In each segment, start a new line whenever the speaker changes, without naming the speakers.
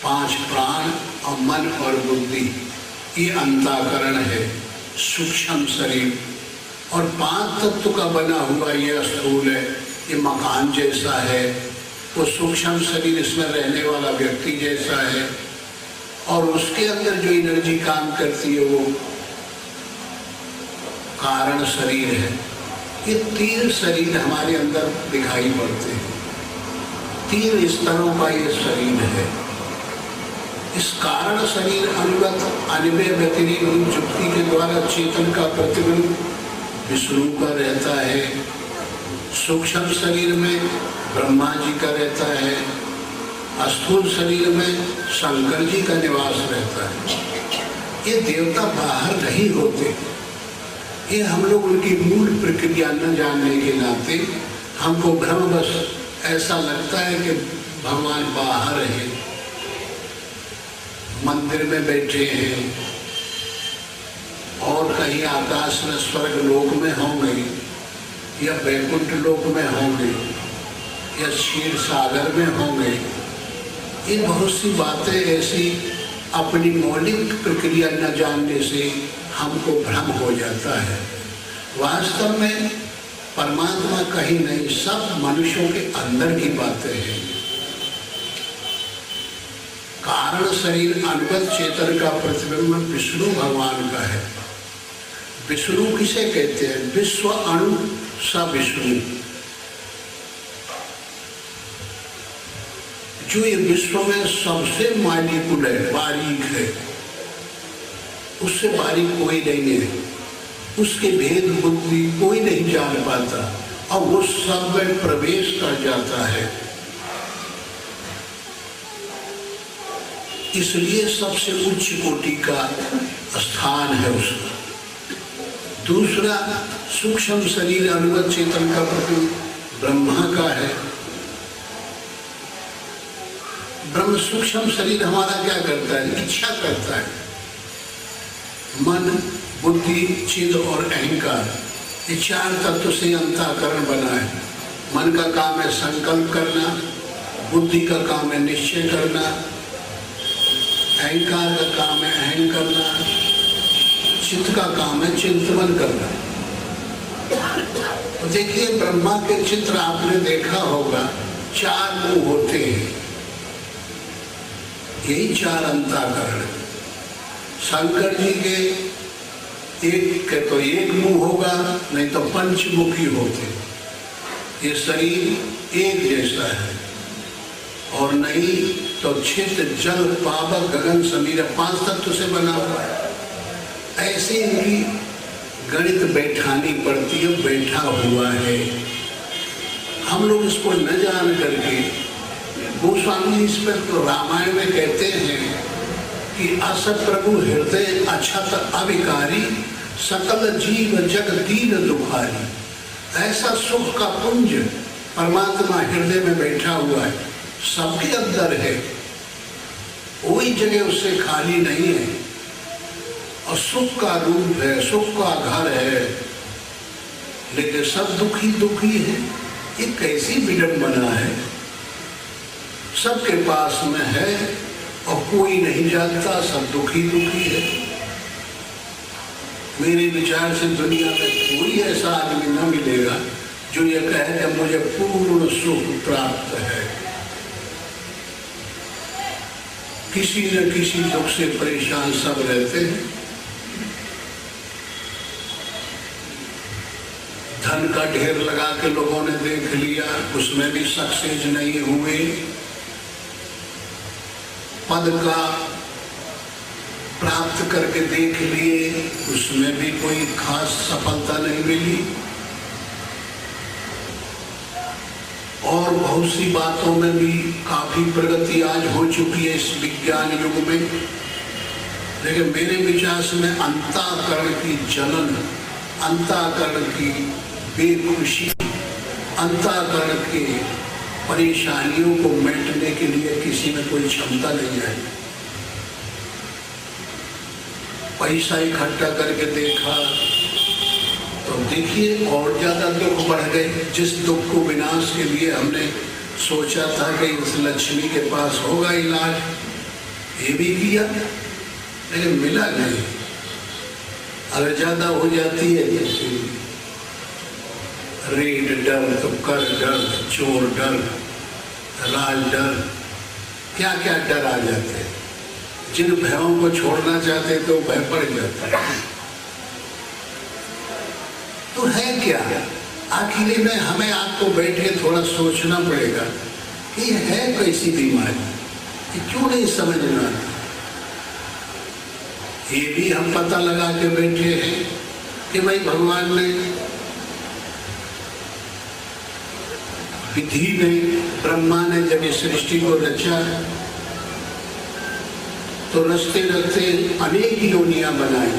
5 प्राण और मन और बुद्धि, ये अंतःकरण है, सूक्ष्म शरीर। और 5 तत्व का बना हुआ ये स्थूल है, ये मकान जैसा है। वो सूक्ष्म शरीर इसमें रहने वाला व्यक्ति जैसा है, और उसके अंदर जो एनर्जी काम करती है वो कारण शरीर है। ये 3 शरीर हमारे अंदर दिखाई पड़ते हैं, 3 स्तरों का ये शरीर है। इस कारण शरीर अनुगत अन्वय व्यतिरिक्त जुक्ति के द्वारा चेतन का प्रतिबिंब विष्णु का रहता है, सूक्ष्म शरीर में ब्रह्मा जी का रहता है, स्थूल शरीर में शंकर जी का निवास रहता है। ये देवता बाहर नहीं होते, ये हम लोग उनकी मूल प्रक्रिया न जानने के नाते हमको भ्रमवश ऐसा लगता है कि भगवान बाहर है, मंदिर में बैठे हैं और कहीं आकाश में स्वर्ग लोक में होंगे या वैकुंठ लोक में होंगे या क्षीर सागर में होंगे। ये बहुत सी बातें ऐसी अपनी मौलिक प्रक्रिया न जानने से हमको भ्रम हो जाता है। वास्तव में परमात्मा कहीं नहीं, सब मनुष्यों के अंदर की बातें हैं। कारण शरीर अनुगत चेतन का प्रतिबिंब विष्णु भगवान का है। विष्णु किसे कहते हैं? विश्व अणु स विष्णु। जो ये विश्व में सबसे मालिकुल है, बारीक है, उससे बारीक कोई नहीं है, उसके भेद बुद्धि कोई नहीं जान पाता, और वो सब में प्रवेश कर जाता है। इसलिए सबसे उच्च कोटि का स्थान है उसका। दूसरा, सूक्ष्म शरीर अनुगत चेतन का प्रतिबिंब ब्रह्मा का है। ब्रह्म सूक्ष्म शरीर हमारा क्या करता है? इच्छा करता है। मन, बुद्धि, चित्त और अहंकार, ये 4 तत्व से अंतःकरण बना है। मन का काम है संकल्प करना, बुद्धि का काम है निश्चय करना, अहंकार का काम है अहं करना, चित्त का काम है चिंतन करना। तो देखिए, ब्रह्मा के चित्र आपने देखा होगा, 4 मुंह होते हैं, यही 4 अंतःकरण। शंकर जी के एक मुंह होगा, नहीं तो पंचमुखी होते। ये शरीर एक जैसा है, और नहीं तो छित, जल, पावक, गगन, समीर 5 तत्व से बना हुआ है। ऐसे इनकी गणित बैठानी पड़ती है, बैठा हुआ है। हम लोग इसको न जान करके, गोस्वामी इस पर तो रामायण में कहते हैं कि अस प्रभु हृदय अछत अविकारी, सकल जीव जग दीन दुखारी। ऐसा सुख का पुंज परमात्मा हृदय में बैठा हुआ है, सबके अंदर है, कोई जगह उससे खाली नहीं है, और सुख का रूप है, सुख का घर है, लेकिन सब दुखी दुखी है। ये कैसी विडंबना है? सबके पास में है और कोई नहीं जानता, सब दुखी दुखी है। मेरे विचार से दुनिया में कोई ऐसा आदमी न मिलेगा जो ये कहे कि मुझे पूर्ण सुख प्राप्त है। किसी न किसी दुख से परेशान सब रहते हैं। धन का ढेर लगा के लोगों ने देख लिया, उसमें भी सक्सेस नहीं हुए। पद का प्राप्त करके देख लिए, उसमें भी कोई खास सफलता नहीं मिली। और बहुत सी बातों में भी काफी प्रगति आज हो चुकी है इस विज्ञान युग में, लेकिन मेरे विचार में अंतःकरण की जलन, अंतःकरण की बेखुशी, अंतःकरण के परेशानियों को मिटने के लिए किसी में कोई क्षमता नहीं है। पैसा इकट्ठा करके देखा तो देखिए और ज्यादा दुख बढ़ गए। जिस दुख को विनाश के लिए हमने सोचा था कि इस लक्ष्मी के पास होगा इलाज, ये भी किया लेकिन मिला नहीं। अगर ज्यादा हो जाती है जैसे रेड डर, तो कर डर, चोर डर, राज डर, क्या क्या डर आ जाते हैं। जिन भयों को छोड़ना चाहते तो भय पड़ जाता है। तो है क्या, आखिर में हमें आपको बैठ के थोड़ा सोचना पड़ेगा कि है कैसी बीमारी, कि क्यों नहीं समझ में आती। ये भी हम पता लगा के बैठे हैं कि भाई भगवान ने विधि में, ब्रह्मा ने जब इस सृष्टि को रचा तो रचते रचते अनेक योनियां बनाई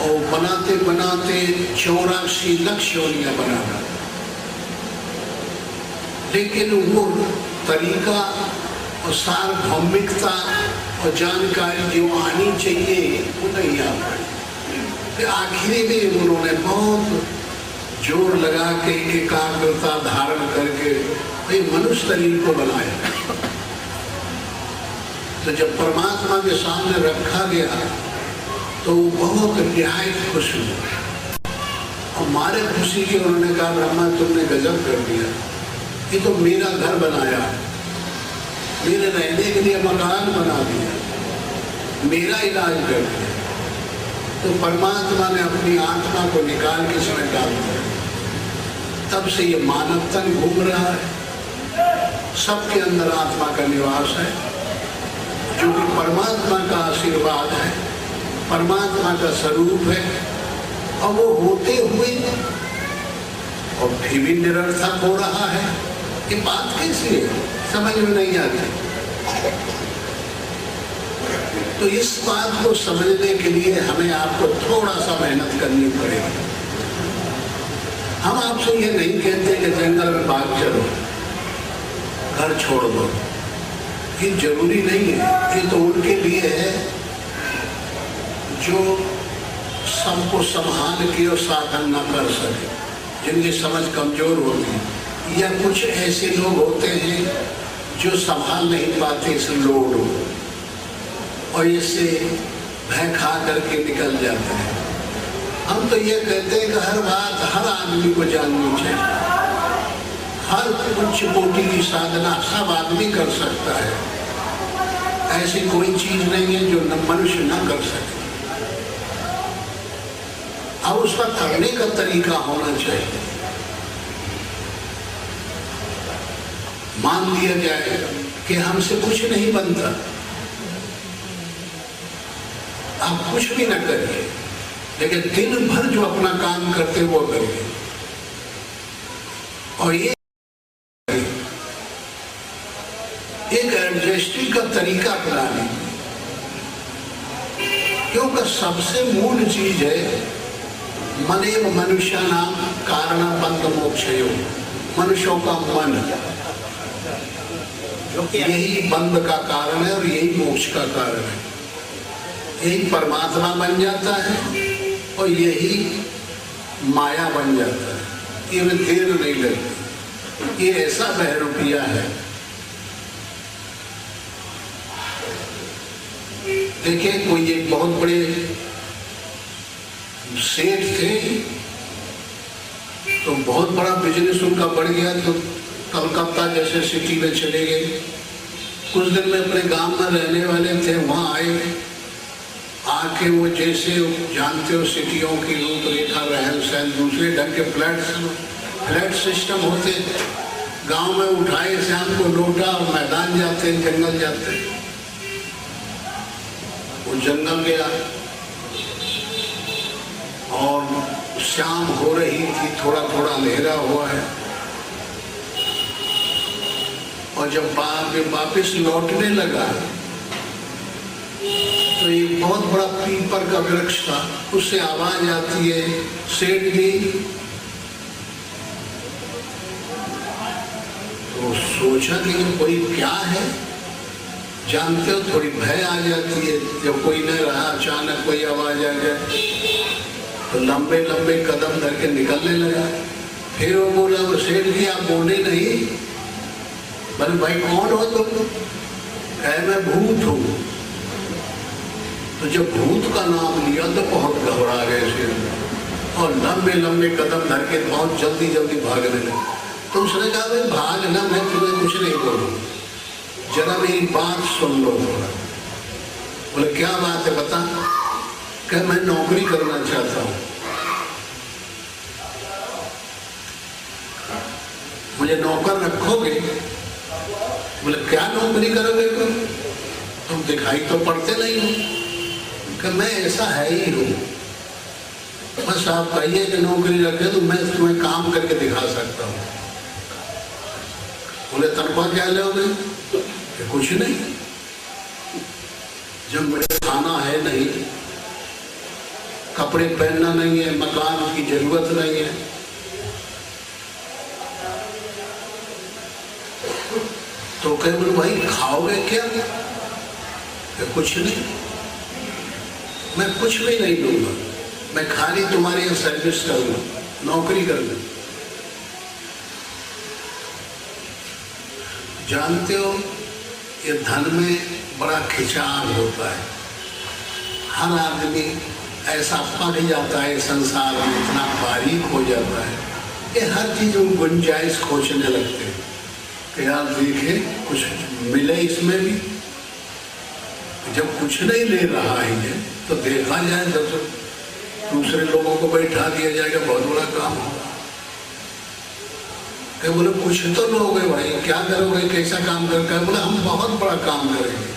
और बनाते बनाते 84 लाख योनियां बना। लेकिन वो तरीका और सार्वभौमिकता और जानकारी जो आनी चाहिए वो नहीं आ पाई। आखिरी में उन्होंने बहुत जोर लगा के एकाग्रता धारण करके मनुष्य शरीर को बनाया। तो जब परमात्मा के सामने रखा गया तो बहुत निहायत खुश हुआ और मारे खुशी की उन्होंने कहा, ब्रह्मा तुमने गजब कर दिया, ये तो मेरा घर बनाया, मेरे रहने के लिए मकान बना दिया, मेरा इलाज कर दिया। तो परमात्मा ने अपनी आत्मा को निकाल के इसमें डाल दिया। तब से ये मानव तन घूम रहा है, सबके अंदर आत्मा का निवास है, जो कि परमात्मा का आशीर्वाद है, परमात्मा का स्वरूप है। और वो होते हुए और फिर भी निरर्थक हो रहा है। ये बात कैसी है, समझ में नहीं आती। तो इस बात को समझने के लिए हमें आपको थोड़ा सा मेहनत करनी पड़ेगी। हम आपसे ये नहीं कहते कि जंगल में भाग चलो, घर छोड़ दो, ये जरूरी नहीं है। ये तो उनके लिए है जो सबको संभाल के और साधन न कर सके, जिनकी समझ कमजोर होती है, या कुछ ऐसे लोग होते हैं जो संभाल नहीं पाते इस लोड को और इससे भय खा करके निकल जाते हैं। हम तो ये कहते हैं कि हर बात हर आदमी को जाननी चाहिए, हर उच्च कोटि की साधना सब आदमी कर सकता है। ऐसी कोई चीज नहीं है जो न मनुष्य न कर सके। अब उसका करने का तरीका होना चाहिए। मान लिया जाए कि हमसे कुछ नहीं बनता, आप कुछ भी न करिए, लेकिन दिन भर जो अपना काम करते वो करिए। और ये एक एडजस्टिंग का तरीका अपना लीजिए, क्योंकि सबसे मूल चीज है मनेव मनुष्य नाम कारण बंध मोक्षयो, मनुष्यों का मन यही बंध का कारण है और यही मोक्ष का कारण है। यही परमात्मा बन जाता है और यही माया बन जाता है। ये में देर नहीं लगती। ये ऐसा बहरूपिया है। देखिए, कोई एक बहुत बड़े सेठ थे, तो बहुत बड़ा बिजनेस उनका बढ़ गया, तो कलकत्ता जैसे सिटी में चले गए। कुछ दिन में अपने गांव में रहने वाले थे, वहां आए। आके वो जैसे जानते हो सिटियों की रूपरेखा, रहन सहन, दूसरे ढंग के फ्लैट सिस्टम होते। गांव में उठाए शाम को लौटा और मैदान जाते, जंगल जाते। वो जंगल गया और शाम हो रही थी, थोड़ा थोड़ा अंधेरा हुआ है। और जब वापिस लौटने लगा तो एक बहुत बड़ा पीपल का वृक्ष था, उससे आवाज आती है, सेठ जी। तो सोचा कि कोई क्या है। जानते हो, थोड़ी भय आ जाती है जब कोई न रहा, अचानक कोई आवाज आ जाए। तो लंबे लंबे कदम धर के निकलने लगा। फिर वो बोला, वो सेठ जी आप बोले नहीं, बोले भाई कौन हो तुम? कहे मैं भूत हूँ। तो जब भूत का नाम लिया तो बहुत घबरा गए शेर और लंबे लंबे कदम धर के बहुत जल्दी जल्दी भागने लगे। तो उसने कहा भाई भाग ना, मैं तुम्हें कुछ नहीं बोलूँ, जरा मेरी बात सुन लो थोड़ा। बोले क्या बात है बता? क्या मैं नौकरी करना चाहता हूँ, मुझे नौकर रखोगे? बोले क्या नौकरी करोगे तुम दिखाई तो पड़ते नहीं हो। कि मैं ऐसा है ही हूँ, बस आप कहिए कि नौकरी रखे तो मैं तुम्हें काम करके दिखा सकता हूँ। बोले तनख्वाह क्या लोगे? कि कुछ नहीं, जब मेरे खाना है नहीं, कपड़े पहनना नहीं है, मकान की जरूरत नहीं है, तो कहे बोले भाई खाओगे क्या? कि कुछ नहीं, मैं कुछ भी नहीं दूंगा, मैं खाली तुम्हारी सर्विस करूंगा, नौकरी करूंगा। जानते हो ये धन में बड़ा खिंचाव होता है, हर आदमी ऐसा पड़ जाता है संसार में, इतना बारीक हो जाता है कि हर चीज में गुंजाइश खोजने लगते हैं कि यार देखे कुछ मिले इसमें भी। जब कुछ नहीं ले रहा है तो देखा जाए, जब दूसरे लोगों को बैठा दिया जाएगा, बहुत बड़ा काम होगा। क्या बोले कुछ तो लोगे भाई, क्या करोगे, कैसा काम करके? बोले हम बहुत बड़ा काम करेंगे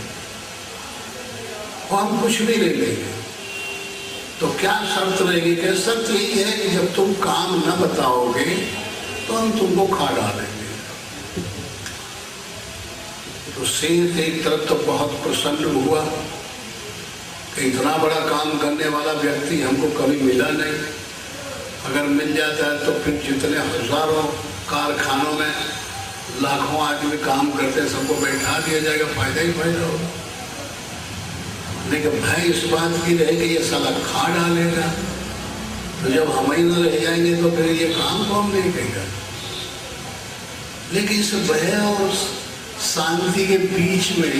और हम कुछ भी नहीं लेंगे। तो क्या शर्त रहेगी? क्या शर्त यही है कि जब तुम काम न बताओगे तो हम तुमको खा डालेंगे। तो शेर एक तरफ तो बहुत प्रसन्न हुआ कि इतना बड़ा काम करने वाला व्यक्ति हमको कभी मिला नहीं, अगर मिल जाता है तो फिर जितने हजारों कारखानों में लाखों आदमी काम करते हैं सबको बैठा दिया जाएगा, फायदा ही फायदा होगा। लेकिन भय इस बात की रहे कि ये साला खा डालेगा, तो जब हम ही न रह जाएंगे तो फिर ये काम कौन नहीं करेगा। लेकिन इस भय और शांति के बीच में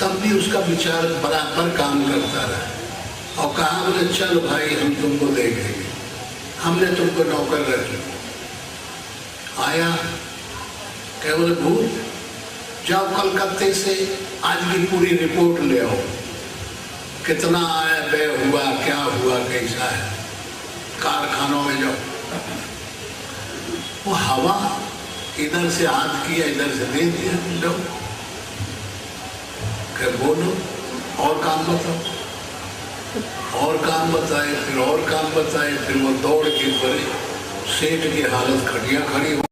तब भी उसका विचार बराबर काम करता रहा और कहा बोले चल भाई हम तुमको देखेंगे, हमने तुमको नौकर रख लिया। आया, क्या बोले भूत जाओ कलकत्ते से आज की पूरी रिपोर्ट ले आओ, कितना आया व्यय हुआ, क्या हुआ, कैसा है, कारखानों में जाओ। वो हवा इधर से हाथ किया, इधर से दे दिया, लो क्या बोलो और काम बताओ, और काम बताए, फिर और काम बताए, फिर वो दौड़ के पड़े, सेठ की हालत खटिया खड़ी हो